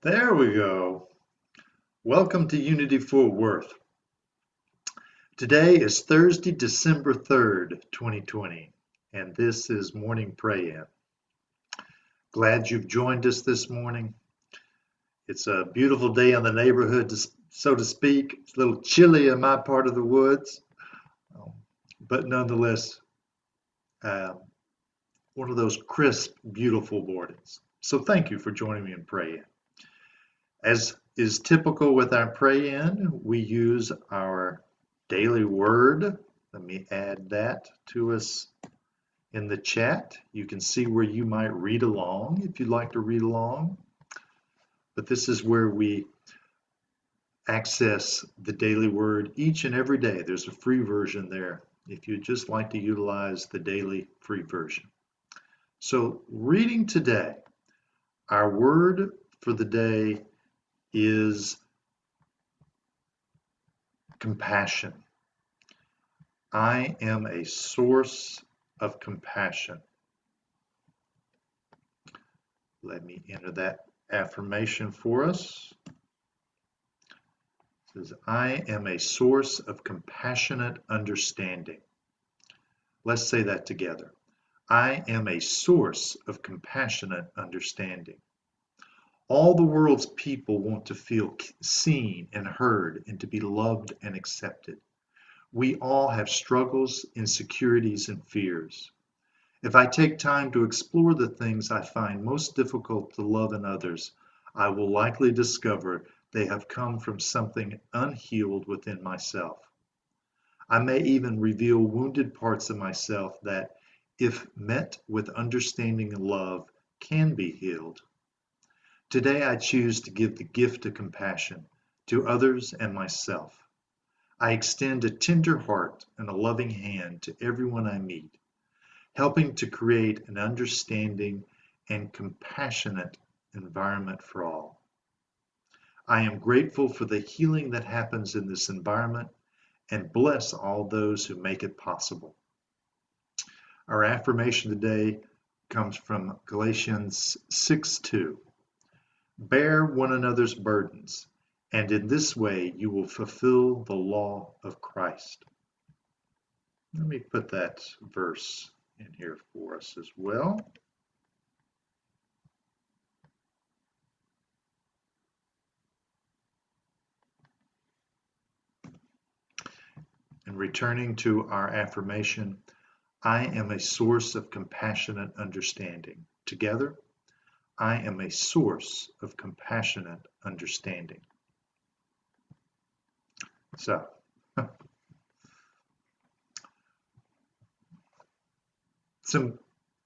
There we go. Welcome to Unity Fort Worth. Today is Thursday, December 3rd, 2020, and this is Morning Pray In. Glad you've joined us this morning. It's a beautiful day in the neighborhood, so to speak. It's a little chilly in my part of the woods, um, but nonetheless, uh, one of those crisp, beautiful mornings. So thank you for joining me in Pray In. As is typical with our Pray In, we use our daily word. Let me add that to us in the chat. You can see where you might read along if you'd like to read along. But this is where we access the daily word each and every day. There's a free version there if you'd just like to utilize the daily free version. So reading today, our word for the day is compassion. I am a source of compassion. Let me enter that affirmation for us. It says, I am a source of compassionate understanding. Let's say that together. I am a source of compassionate understanding. All the world's people want to feel seen and heard and to be loved and accepted. We all have struggles, insecurities, and fears. If I take time to explore the things I find most difficult to love in others, I will likely discover they have come from something unhealed within myself. I may even reveal wounded parts of myself that, if met with understanding and love, can be healed. Today I choose to give the gift of compassion to others and myself. I extend a tender heart and a loving hand to everyone I meet, helping to create an understanding and compassionate environment for all. I am grateful for the healing that happens in this environment and bless all those who make it possible. Our affirmation today comes from Galatians 6:2. Bear one another's burdens, and in this way you will fulfill the law of Christ. Let me put that verse in here for us as well. And returning to our affirmation, I am a source of compassionate understanding. Together, I am a source of compassionate understanding. So, some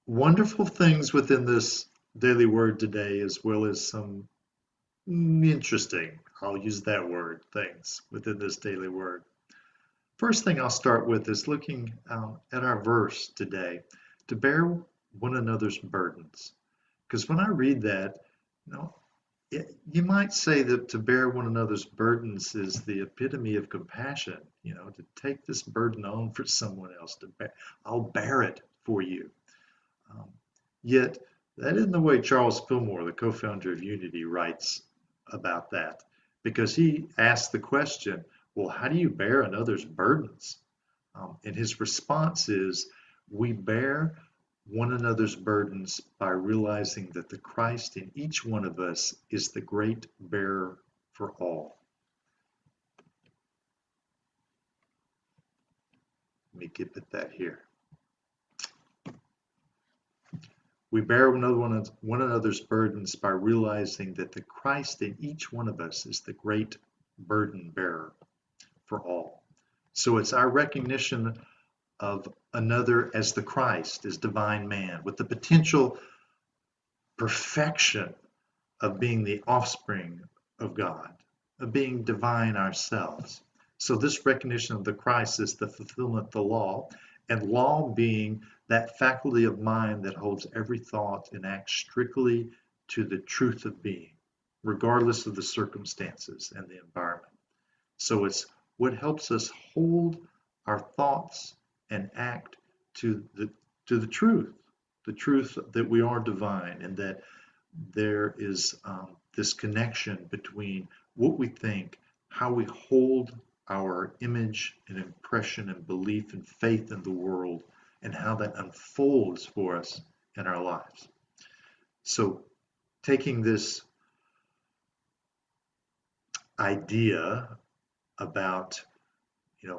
wonderful things within this daily word today, as well as some interesting, I'll use that word, things within this daily word. First thing I'll start with is looking at our verse today, to bear one another's burdens. Because when I read that, you might say that to bear one another's burdens is the epitome of compassion, to take this burden on for someone else, I'll bear it for you. Yet, that isn't the way Charles Fillmore, the co-founder of Unity, writes about that, because he asks the question, well, how do you bear another's burdens? And his response is, we bear one another's burdens by realizing that the Christ in each one of us is the great bearer for all. Let me get at that here. We bear one another's burdens by realizing that the Christ in each one of us is the great burden bearer for all. So it's our recognition of another as the Christ, as divine man, with the potential perfection of being the offspring of God, of being divine ourselves. So this recognition of the Christ is the fulfillment of the law, and law being that faculty of mind that holds every thought and acts strictly to the truth of being, regardless of the circumstances and the environment. So it's what helps us hold our thoughts and act to the truth that we are divine and that there is this connection between what we think, how we hold our image and impression and belief and faith in the world, and how that unfolds for us in our lives. So, taking this idea about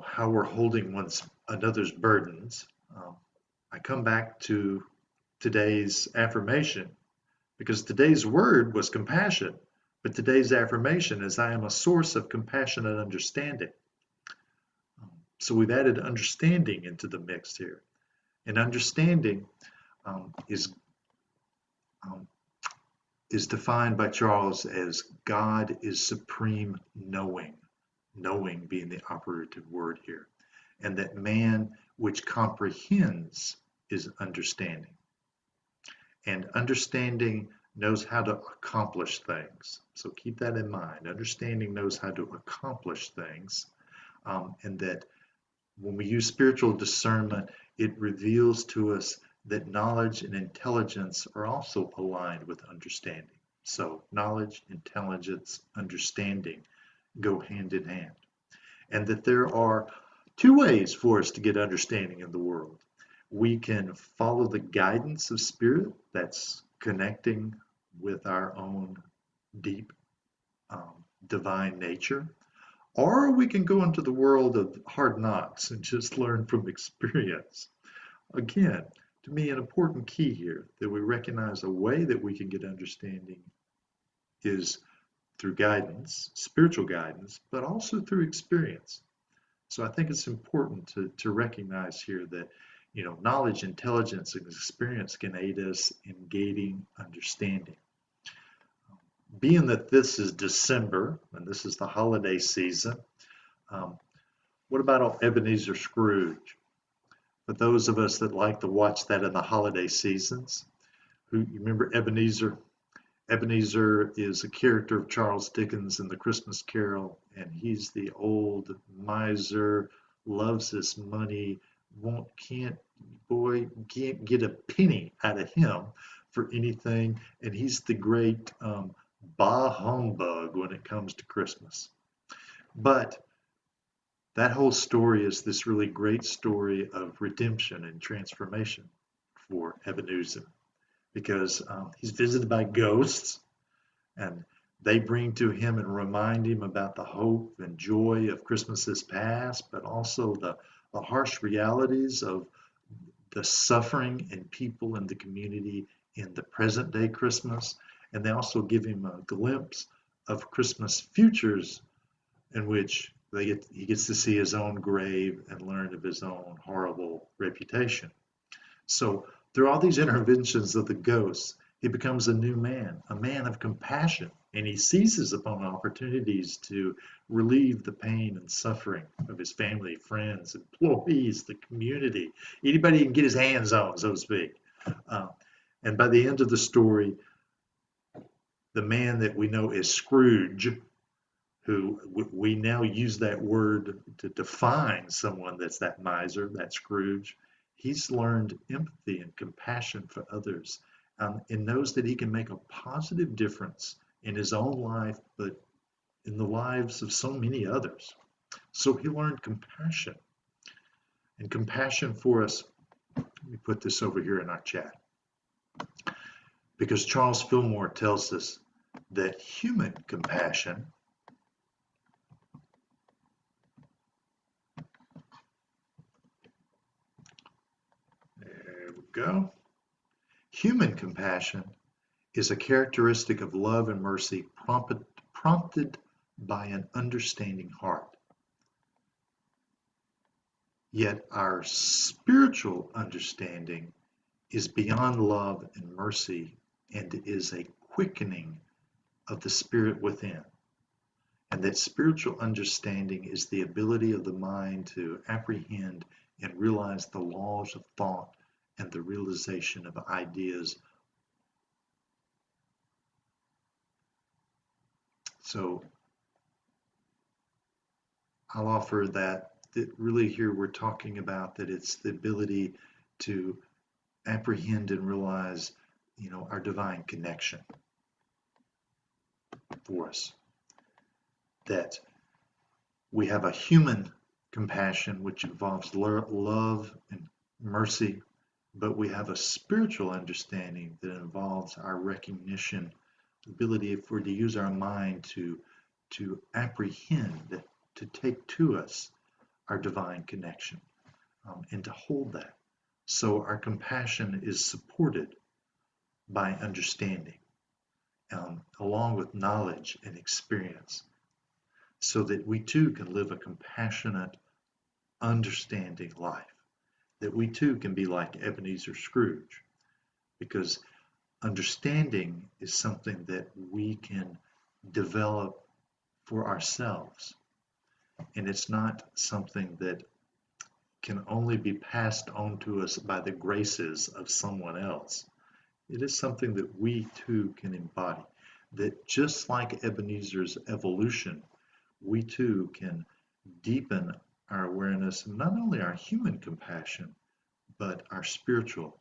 how we're holding another's burdens, I come back to today's affirmation, because today's word was compassion, but today's affirmation is, I am a source of compassionate understanding. So we've added understanding into the mix here. And understanding is defined by Charles as God is supreme knowing, knowing being the operative word here, and that man which comprehends is understanding. And understanding knows how to accomplish things. So keep that in mind. Understanding knows how to accomplish things. And that when we use spiritual discernment, it reveals to us that knowledge and intelligence are also aligned with understanding. So knowledge, intelligence, understanding go hand in hand. And that there are two ways for us to get understanding in the world. We can follow the guidance of spirit, that's connecting with our own deep divine nature, or we can go into the world of hard knocks and just learn from experience. Again, to me, an important key here that we recognize a way that we can get understanding is through guidance, spiritual guidance, but also through experience. So I think it's important to recognize here that knowledge, intelligence, and experience can aid us in gaining understanding. Being that this is December and this is the holiday season, what about Ebenezer Scrooge? For those of us that like to watch that in the holiday seasons, you remember Ebenezer? Ebenezer is a character of Charles Dickens in The Christmas Carol, and he's the old miser, loves his money, can't get a penny out of him for anything, and he's the great bah humbug when it comes to Christmas. But that whole story is this really great story of redemption and transformation for Ebenezer, because he's visited by ghosts, and they bring to him and remind him about the hope and joy of Christmases past, but also the harsh realities of the suffering and people in the community in the present day Christmas. And they also give him a glimpse of Christmas futures in which he gets to see his own grave and learn of his own horrible reputation. So through all these interventions of the ghosts, he becomes a new man, a man of compassion, and he seizes upon opportunities to relieve the pain and suffering of his family, friends, employees, the community, anybody he can get his hands on, so to speak. And by the end of the story, the man that we know as Scrooge, who we now use that word to define someone that's that miser, that Scrooge, he's learned empathy and compassion for others, and knows that he can make a positive difference in his own life, but in the lives of so many others. So he learned compassion. And compassion for us, let me put this over here in our chat, because Charles Fillmore tells us that human compassion go. Human compassion is a characteristic of love and mercy prompted by an understanding heart. Yet our spiritual understanding is beyond love and mercy and is a quickening of the spirit within. And that spiritual understanding is the ability of the mind to apprehend and realize the laws of thought and the realization of ideas. So I'll offer that really here we're talking about that it's the ability to apprehend and realize, our divine connection. for us. That we have a human compassion, which involves love and mercy, but we have a spiritual understanding that involves our recognition, the ability, if we're to use our mind, to apprehend, to take to us our divine connection, and to hold that. So our compassion is supported by understanding, along with knowledge and experience, so that we too can live a compassionate, understanding life, that we too can be like Ebenezer Scrooge, because understanding is something that we can develop for ourselves, and it's not something that can only be passed on to us by the graces of someone else. It is something that we too can embody, that just like Ebenezer's evolution, we too can deepen our awareness of not only our human compassion, but our spiritual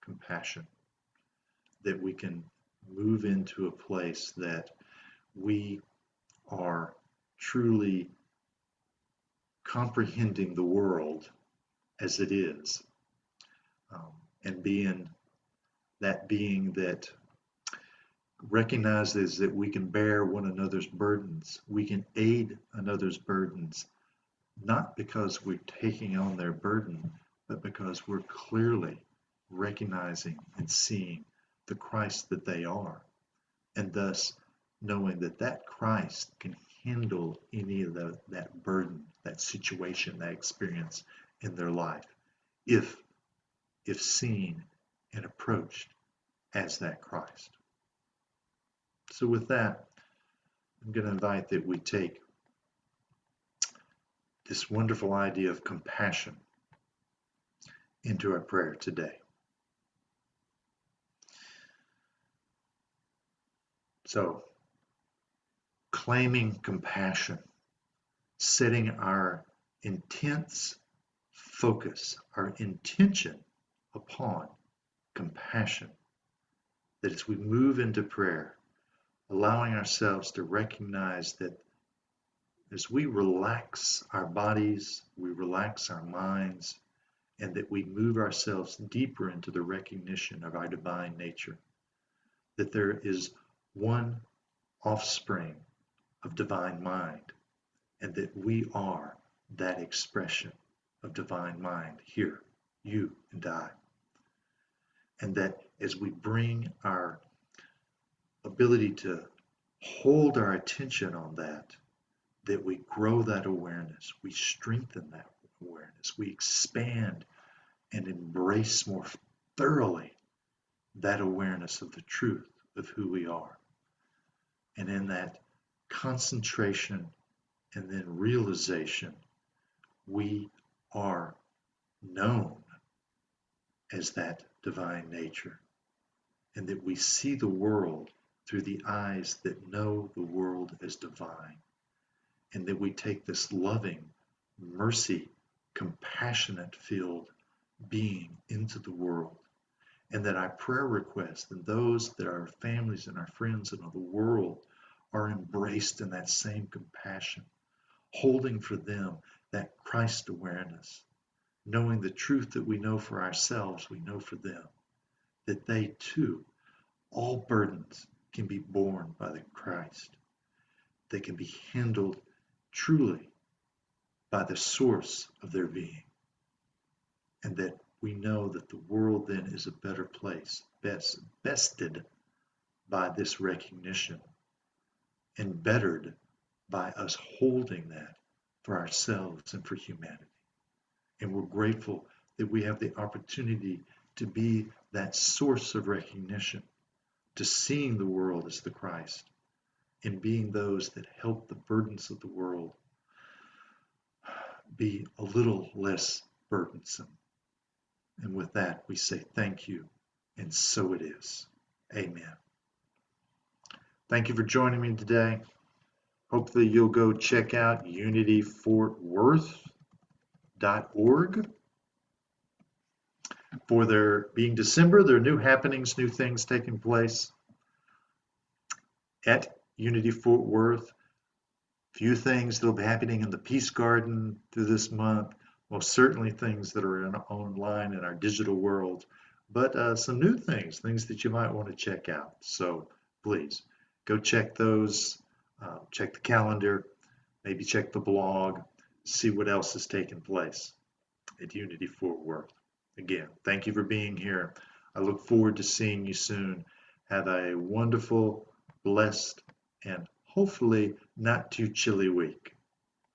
compassion, that we can move into a place that we are truly comprehending the world as it is, and being that recognizes that we can bear one another's burdens, we can aid another's burdens, not because we're taking on their burden, but because we're clearly recognizing and seeing the Christ that they are, and thus knowing that that Christ can handle any of that burden, that situation, that experience in their life, if seen and approached as that Christ. So with that, I'm going to invite that we take this wonderful idea of compassion into our prayer today. So, claiming compassion, setting our intense focus, our intention upon compassion, that as we move into prayer, allowing ourselves to recognize that as we relax our bodies, we relax our minds, and that we move ourselves deeper into the recognition of our divine nature, that there is one offspring of divine mind, and that we are that expression of divine mind here, you and I. And that as we bring our ability to hold our attention on that we grow that awareness, we strengthen that awareness, we expand and embrace more thoroughly that awareness of the truth of who we are. And in that concentration and then realization, we are known as that divine nature, and that we see the world through the eyes that know the world as divine, and that we take this loving, mercy, compassionate filled being into the world, and that our prayer requests and those that our families and our friends and the world are embraced in that same compassion, holding for them that Christ awareness, knowing the truth that we know for ourselves, we know for them, that they too, all burdens can be borne by the Christ. They can be handled truly by the source of their being. And that we know that the world then is a better place, bested by this recognition, and bettered by us holding that for ourselves and for humanity. And we're grateful that we have the opportunity to be that source of recognition, to seeing the world as the Christ, and being those that help the burdens of the world be a little less burdensome. And with that, we say thank you, and so it is. Amen. Thank you for joining me today. Hopefully you'll go check out unityfortworth.org for their December, there are new happenings, new things taking place at Unity Fort Worth. Few things that'll be happening in the Peace Garden through this month. Most certainly things that are online in our digital world, but some new things that you might want to check out. So please go check those, check the calendar, maybe check the blog, see what else is taking place at Unity Fort Worth. Again, thank you for being here. I look forward to seeing you soon. Have a wonderful, blessed, and hopefully not too chilly week.